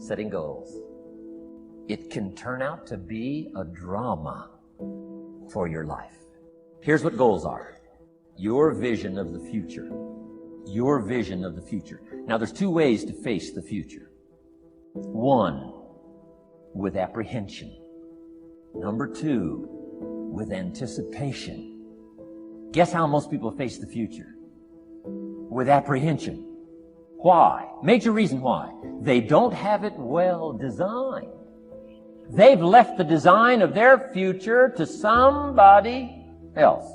setting goals. It can turn out to be a drama for your life. Here's what goals are. Your vision of the future. Your vision of the future. Now, there's two ways to face the future. One, with apprehension. Number two, with anticipation. Guess how most people face the future? With apprehension. Why? Major reason why. They don't have it well designed. They've left the design of their future to somebody else.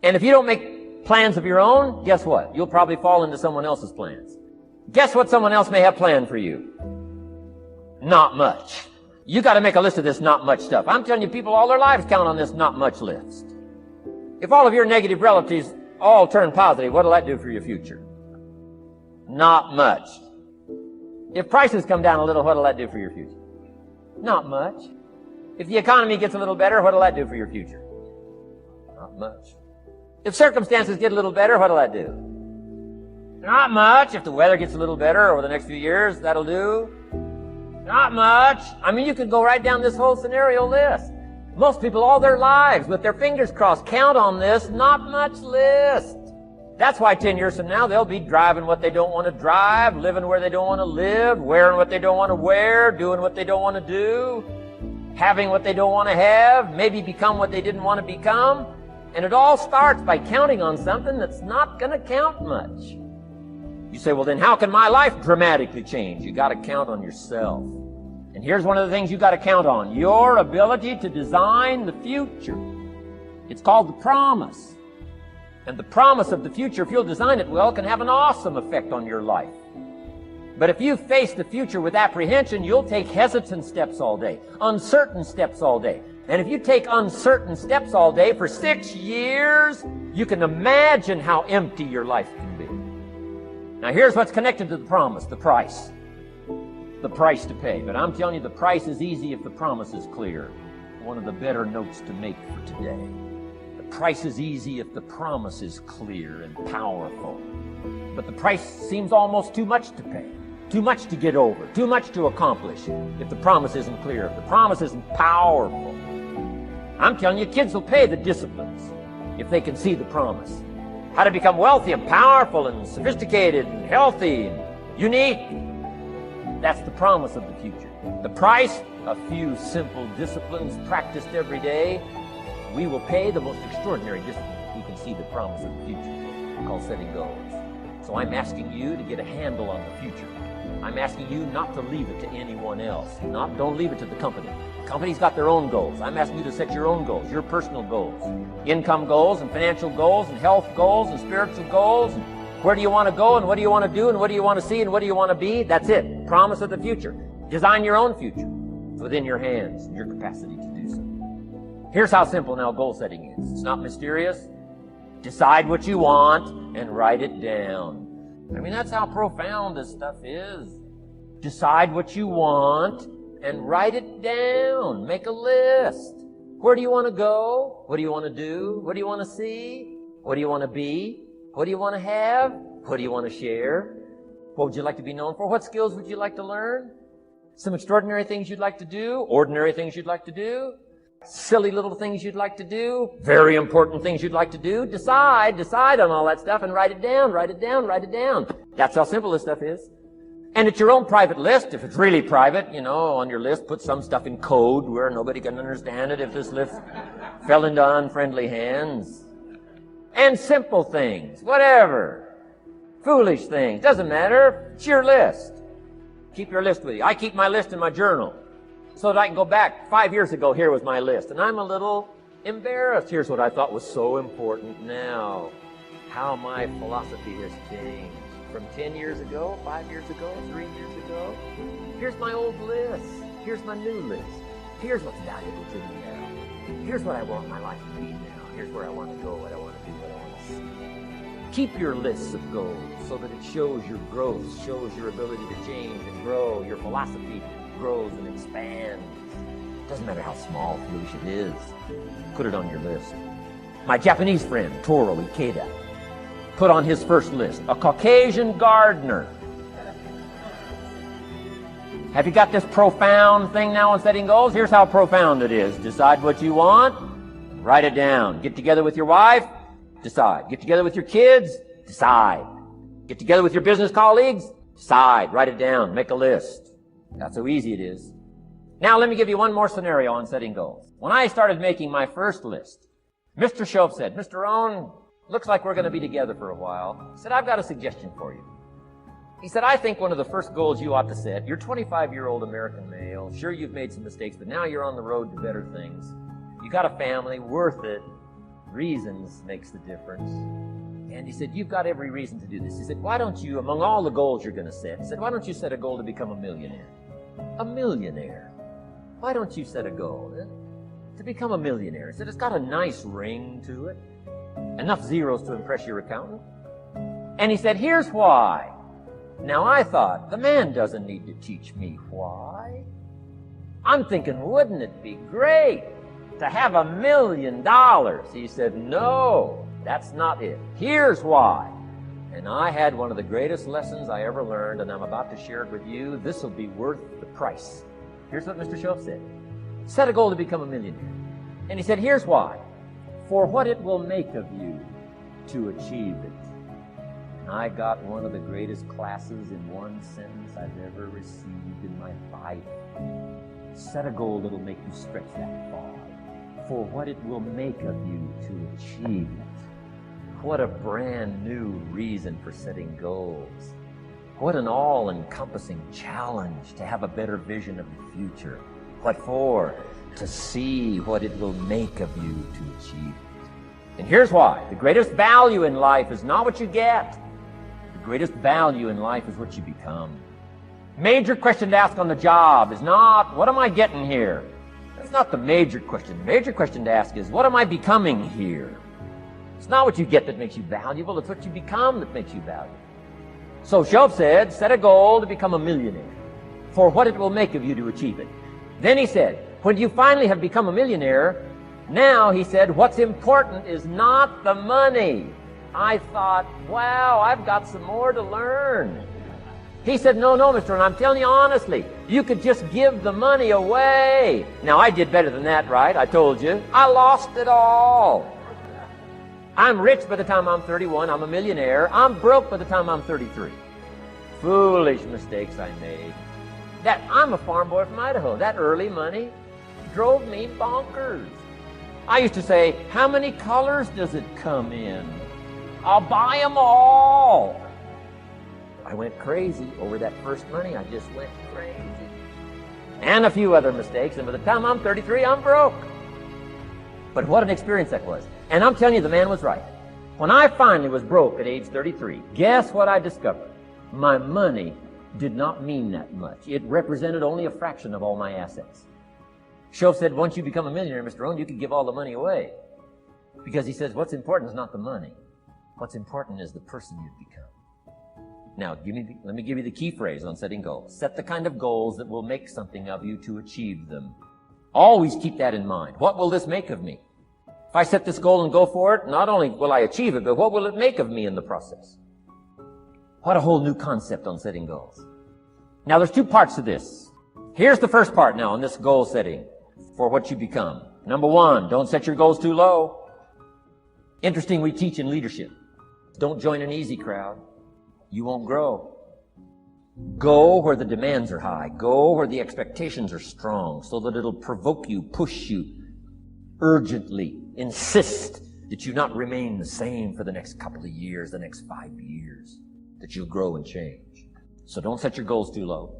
And if you don't make plans of your own, guess what? You'll probably fall into someone else's plans. Guess what someone else may have planned for you? Not much. You got to make a list of this not much stuff. I'm telling you, people all their lives count on this not much list. If all of your negative relatives all turn positive, what'll that do for your future? Not much. If prices come down a little, what'll that do for your future? Not much. If the economy gets a little better, what'll that do for your future? Not much. If circumstances get a little better, what'll that do? Not much. If the weather gets a little better over the next few years, that'll do. Not much. I mean, you could go right down this whole scenario list. Most people all their lives, with their fingers crossed, count on this not much list. That's why 10 years from now, they'll be driving what they don't want to drive, living where they don't want to live, wearing what they don't want to wear, doing what they don't want to do, having what they don't want to have, maybe become what they didn't want to become. And it all starts by counting on something that's not going to count much. You say, well, then how can my life dramatically change? You got to count on yourself. And here's one of the things you got to count on. Your ability to design the future. It's called the promise. And the promise of the future, if you'll design it well, can have an awesome effect on your life. But if you face the future with apprehension, you'll take hesitant steps all day, uncertain steps all day. And if you take uncertain steps all day for 6 years, you can imagine how empty your life can be. Now here's what's connected to the promise, the price. The price to pay. But I'm telling you, the price is easy if the promise is clear. One of the better notes to make for today. The price is easy if the promise is clear and powerful. But the price seems almost too much to pay. Too much to get over. Too much to accomplish if the promise isn't clear, if the promise isn't powerful. I'm telling you, kids will pay the disciplines if they can see the promise. How to become wealthy and powerful and sophisticated and healthy and unique. That's the promise of the future. The price, a few simple disciplines practiced every day. We will pay the most extraordinary discipline if we can see the promise of the future, called setting goals. So I'm asking you to get a handle on the future. I'm asking you not to leave it to anyone else. Don't leave it to the company. The company's got their own goals. I'm asking you to set your own goals, your personal goals. Income goals and financial goals and health goals and spiritual goals. And where do you want to go and what do you want to do and what do you want to see and what do you want to be? That's it. Promise of the future. Design your own future. It's within your hands and your capacity to do so. Here's how simple now goal setting is. It's not mysterious. Decide what you want and write it down. I mean, that's how profound this stuff is. Decide what you want and write it down. Make a list. Where do you want to go? What do you want to do? What do you want to see? What do you want to be? What do you want to have? What do you want to share? What would you like to be known for? What skills would you like to learn? Some extraordinary things you'd like to do? Ordinary things you'd like to do? Silly little things you'd like to do? Very important things you'd like to do? Decide on all that stuff and write it down, write it down, write it down. That's how simple this stuff is. And it's your own private list. If it's really private, on your list, put some stuff in code where nobody can understand it if this list fell into unfriendly hands. And simple things, whatever. Foolish things, doesn't matter. It's your list. Keep your list with you. I keep my list in my journal so that I can go back 5 years ago. Here was my list. And I'm a little embarrassed. Here's what I thought was so important now. How my philosophy has changed. From 10 years ago, 5 years ago, 3 years ago. Here's my old list. Here's my new list. Here's what's valuable to me now. Here's what I want my life to be now. Here's where I want to go, what I want to do, what I want to see. Keep your lists of goals so that it shows your growth, shows your ability to change and grow. Your philosophy grows and expands. Doesn't matter how small, foolish it is. Put it on your list. My Japanese friend, Toro Ikeda, put on his first list, a Caucasian gardener. Have you got this profound thing now on setting goals? Here's how profound it is. Decide what you want. Write it down. Get together with your wife. Decide. Get together with your kids. Decide. Get together with your business colleagues. Decide. Write it down. Make a list. That's how easy it is. Now let me give you one more scenario on setting goals. When I started making my first list, Mr. Shope said, Mr. Rohn, looks like we're going to be together for a while. He said, I've got a suggestion for you. He said, I think one of the first goals you ought to set, you're 25-year-old American male. Sure, you've made some mistakes, but now you're on the road to better things. You got a family, worth it. Reasons makes the difference. And he said, you've got every reason to do this. He said, why don't you, among all the goals you're going to set, he said, why don't you set a goal to become a millionaire? A millionaire. Why don't you set a goal to become a millionaire? He said, it's got a nice ring to it. Enough zeros to impress your accountant. And he said, here's why. Now I thought, the man doesn't need to teach me why. I'm thinking, wouldn't it be great to have $1 million? He said, no, that's not it. Here's why. And I had one of the greatest lessons I ever learned, and I'm about to share it with you. This will be worth the price. Here's what Mr. Shope said. Set a goal to become a millionaire. And he said, here's why. For what it will make of you to achieve it. And I got one of the greatest classes in one sentence I've ever received in my life. Set a goal that'll make you stretch that far. For what it will make of you to achieve it. What a brand new reason for setting goals. What an all-encompassing challenge to have a better vision of the future. What for? To see what it will make of you to achieve it. And here's why. The greatest value in life is not what you get. The greatest value in life is what you become. Major question to ask on the job is not, what am I getting here? That's not the major question. The major question to ask is, what am I becoming here? It's not what you get that makes you valuable. It's what you become that makes you valuable. So Shope said, set a goal to become a millionaire. For what it will make of you to achieve it. Then he said, when you finally have become a millionaire, now, he said, what's important is not the money. I thought, wow, I've got some more to learn. He said, no, Mr. Rohn, I'm telling you honestly, you could just give the money away. Now, I did better than that, right? I told you. I lost it all. I'm rich by the time I'm 31. I'm a millionaire. I'm broke by the time I'm 33. Foolish mistakes I made. I'm a farm boy from Idaho. That early money drove me bonkers. I used to say, how many colors does it come in? I'll buy them all. I went crazy over that first money. I just went crazy. And a few other mistakes. And by the time I'm 33, I'm broke. But what an experience that was. And I'm telling you, the man was right. When I finally was broke at age 33, guess what I discovered? My money did not mean that much. It represented only a fraction of all my assets. Shope said, once you become a millionaire, Mr. Rohn, you can give all the money away. Because he says, what's important is not the money. What's important is the person you've become. Now, let me give you the key phrase on setting goals. Set the kind of goals that will make something of you to achieve them. Always keep that in mind. What will this make of me? If I set this goal and go for it, not only will I achieve it, but what will it make of me in the process? What a whole new concept on setting goals. Now, there's two parts to this. Here's the first part now on this goal setting for what you become. Number one, don't set your goals too low. Interesting, we teach in leadership. Don't join an easy crowd. You won't grow. Go where the demands are high. Go where the expectations are strong so that it'll provoke you, push you, urgently insist that you not remain the same for the next couple of years, the next 5 years, that you'll grow and change. So don't set your goals too low.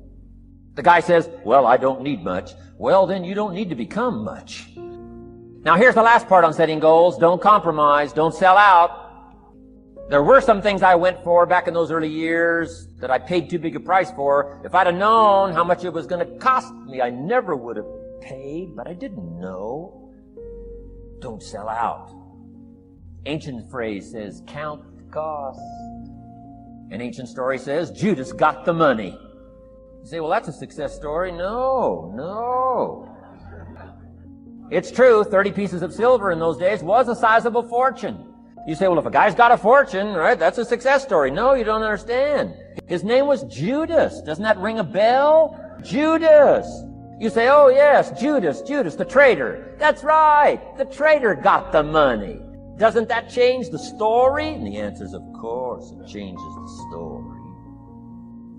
The guy says, well, I don't need much. Well, then you don't need to become much. Now, here's the last part on setting goals. Don't compromise. Don't sell out. There were some things I went for back in those early years that I paid too big a price for. If I'd have known how much it was going to cost me, I never would have paid, but I didn't know. Don't sell out. Ancient phrase says, count the cost. An ancient story says, Judas got the money. You say, well, that's a success story. No. It's true, 30 pieces of silver in those days was a sizable fortune. You say, well, if a guy's got a fortune, right, that's a success story. No, you don't understand. His name was Judas. Doesn't that ring a bell? Judas. You say, oh yes, Judas, the traitor. That's right, the traitor got the money. Doesn't that change the story? And the answer is, of course, it changes the story.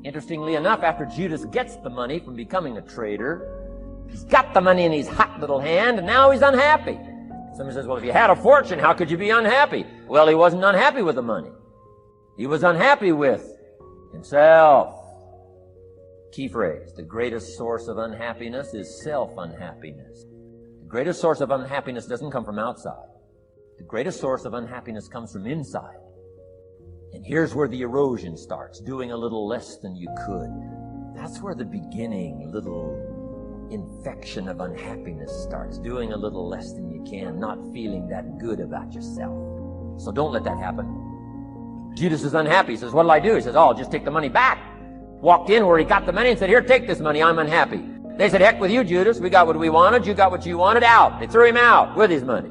Interestingly enough, after Judas gets the money from becoming a traitor, he's got the money in his hot little hand, and now he's unhappy. Somebody says, well, if you had a fortune, how could you be unhappy? Well, he wasn't unhappy with the money. He was unhappy with himself. Key phrase, the greatest source of unhappiness is self-unhappiness. The greatest source of unhappiness doesn't come from outside. The greatest source of unhappiness comes from inside. And here's where the erosion starts, doing a little less than you could. That's where the beginning little infection of unhappiness starts, doing a little less than you can, not feeling that good about yourself. So don't let that happen. Judas is unhappy. He says, what'll I do? He says, oh, I'll just take the money back. Walked in where he got the money and said, here, take this money, I'm unhappy. They said, heck with you, Judas. We got what we wanted. You got what you wanted. Out. They threw him out with his money.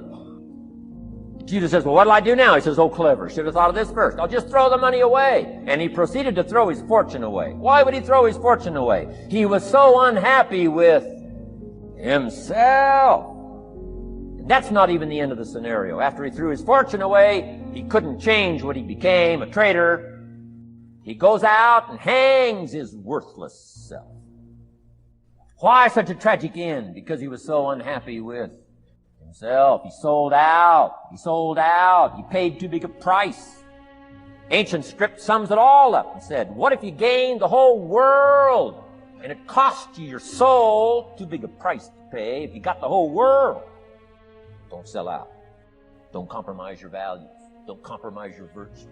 Judas says, well, what'll I do now? He says, oh, clever. Should have thought of this first. I'll just throw the money away. And he proceeded to throw his fortune away. Why would he throw his fortune away? He was so unhappy with himself. And that's not even the end of the scenario. After he threw his fortune away, he couldn't change what he became, a traitor. He goes out and hangs his worthless self. Why such a tragic end? Because he was so unhappy with himself. He sold out. He sold out. He paid too big a price. Ancient script sums it all up and said, what if you gained the whole world and it cost you your soul? Too big a price to pay if you got the whole world. Don't sell out. Don't compromise your values. Don't compromise your virtues.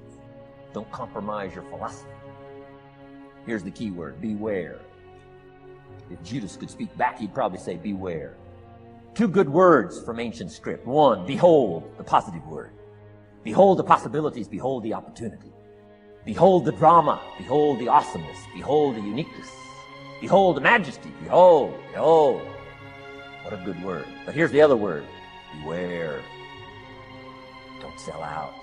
Don't compromise your philosophy. Here's the key word, beware. If Judas could speak back, he'd probably say beware. Two good words from ancient script. One, behold, the positive word. Behold the possibilities, behold the opportunity. Behold the drama, behold the awesomeness, behold the uniqueness. Behold the majesty, behold, behold. What a good word. But here's the other word, beware. Don't sell out.